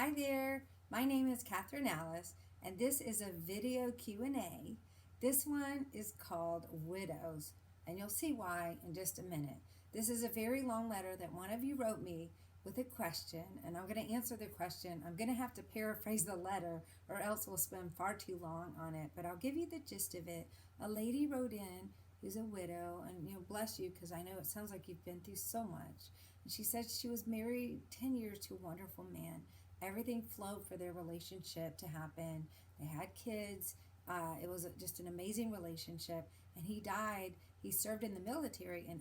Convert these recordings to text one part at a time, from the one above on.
Hi there, my name is Kathryn Alice, and this is a video Q&A. This one is called Widows, and you'll see why in just a minute. This is a very long letter that one of you wrote me with a question, and I'm going to answer the question. I'm going to have to paraphrase the letter, or else we'll spend far too long on it, but I'll give you the gist of it. A lady wrote in who's a widow, and bless you, because I know it sounds like you've been through so much. And she said she was married 10 years to a wonderful man. Everything flowed for their relationship to happen. They had kids. It was just an amazing relationship. And he died. He served in the military in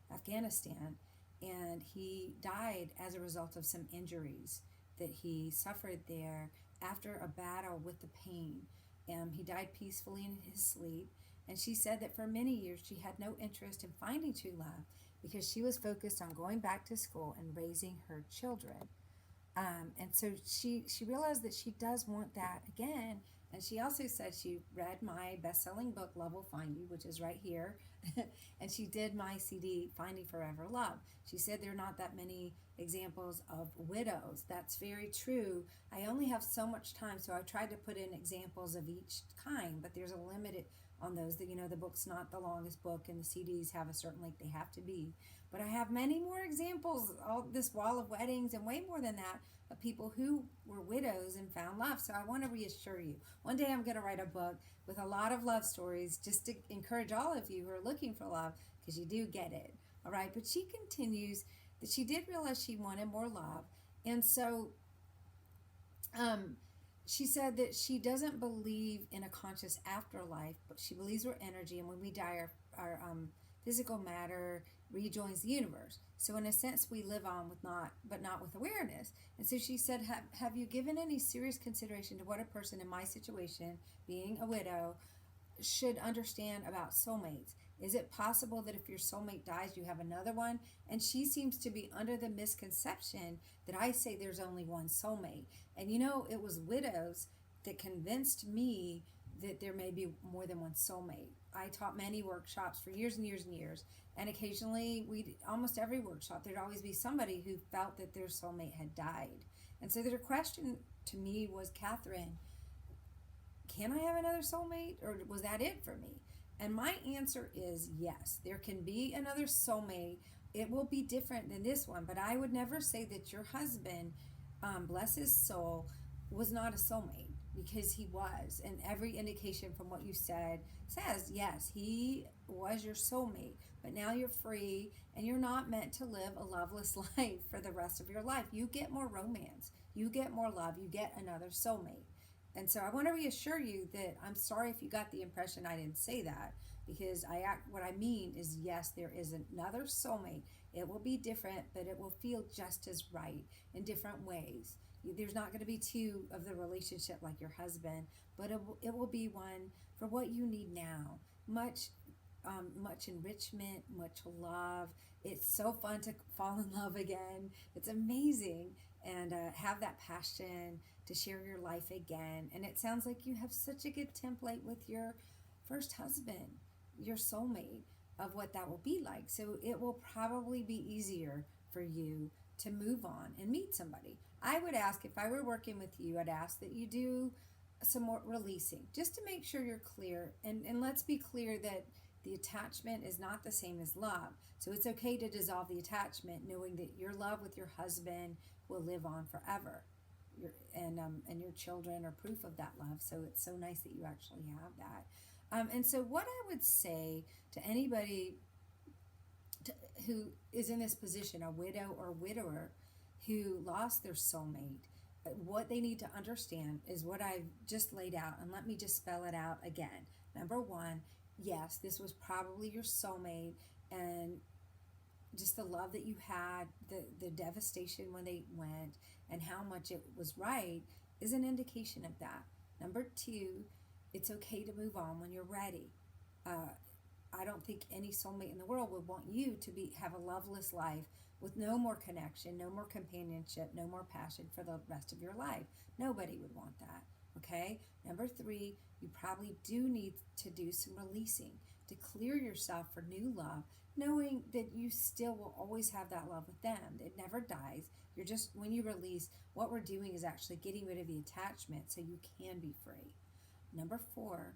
Afghanistan, and he died as a result of some injuries that he suffered there after a battle with the pain. He died peacefully in his sleep. And she said that for many years she had no interest in finding true love because she was focused on going back to school and raising her children. And so she realized that she does want that again. And she also said she read my best-selling book, Love Will Find You, which is right here. And she did my CD, Finding Forever Love. She said there are not that many examples of widows. That's very true. I only have so much time, so I tried to put in examples of each kind, but there's a limit on those. That the book's not the longest book, and the CDs have a certain length they have to be. But I have many more examples, all this wall of weddings, and way more than that, of people who were widows and found love. So I want to reassure you. One day I'm going to write a book with a lot of love stories just to encourage all of you who are looking for love, because you do get it. All right. But she continues that she did realize she wanted more love. And so she said that she doesn't believe in a conscious afterlife, but she believes we're energy, and when we die, our physical matter rejoins the universe. So in a sense, we live on but not with awareness. And so she said, have you given any serious consideration to what a person in my situation, being a widow, should understand about soulmates? Is it possible that if your soulmate dies, you have another one? And she seems to be under the misconception that I say there's only one soulmate. And it was widows that convinced me that there may be more than one soulmate. I taught many workshops for years and years and years, and occasionally, almost every workshop, there'd always be somebody who felt that their soulmate had died. And so their question to me was, Kathryn, can I have another soulmate, or was that it for me? And my answer is yes, there can be another soulmate. It will be different than this one, but I would never say that your husband, bless his soul, was not a soulmate, because he was. And every indication from what you said says, yes, he was your soulmate, but now you're free and you're not meant to live a loveless life for the rest of your life. You get more romance, you get more love, you get another soulmate. And so I want to reassure you that I'm sorry if you got the impression I didn't say that, because what I mean is, yes, there is another soulmate. It will be different, but it will feel just as right in different ways. There's not going to be two of the relationship like your husband, but it will be one for what you need now. Much enrichment, much love. It's so fun to fall in love again. It's amazing, and have that passion to share your life again. And it sounds like you have such a good template with your first husband, your soulmate, of what that will be like. So it will probably be easier for you to move on and meet somebody. I would ask, if I were working with you, I'd ask that you do some more releasing, just to make sure you're clear. And let's be clear that the attachment is not the same as love. So it's okay to dissolve the attachment, knowing that your love with your husband will live on forever. And your children are proof of that love. So it's so nice that you actually have that. And so what I would say to anybody who is in this position, a widow or widower who lost their soulmate, what they need to understand is what I've just laid out. And let me just spell it out again. Number one, yes, this was probably your soulmate, and just the love that you had, the devastation when they went, and how much it was right is an indication of that. Number two, it's okay to move on when you're ready. I don't think any soulmate in the world would want you to have a loveless life with no more connection, no more companionship, no more passion for the rest of your life. Nobody would want that. Okay? Number three, you probably do need to do some releasing to clear yourself for new love, knowing that you still will always have that love with them. It never dies. You're just, when you release, what we're doing is actually getting rid of the attachment so you can be free. Number 4,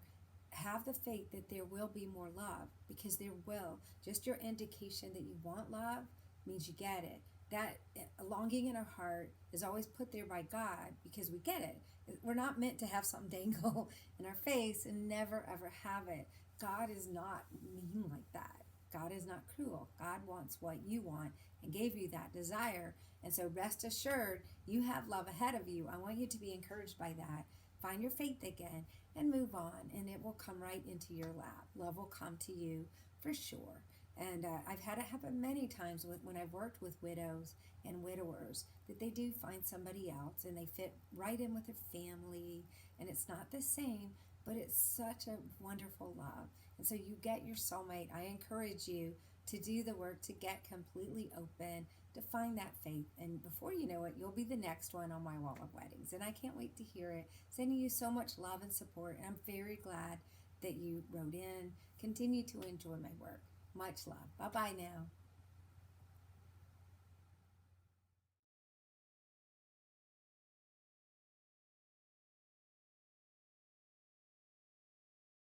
have the faith that there will be more love, because there will. Just your indication that you want love means you get it. That longing in our heart is always put there by God because we get it. We're not meant to have something dangle in our face and never ever have it. God is not mean like that. God is not cruel. God wants what you want and gave you that desire. And so rest assured, you have love ahead of you. I want you to be encouraged by that. Find your faith again and move on, and it will come right into your lap. Love will come to you for sure. And I've had it happen many times when I've worked with widows and widowers, that they do find somebody else and they fit right in with their family, and it's not the same, but it's such a wonderful love. And so you get your soulmate. I encourage you to do the work, to get completely open, to find that faith. And before you know it, you'll be the next one on my wall of weddings. And I can't wait to hear it. Sending you so much love and support. And I'm very glad that you wrote in. Continue to enjoy my work. Much love. Bye-bye now.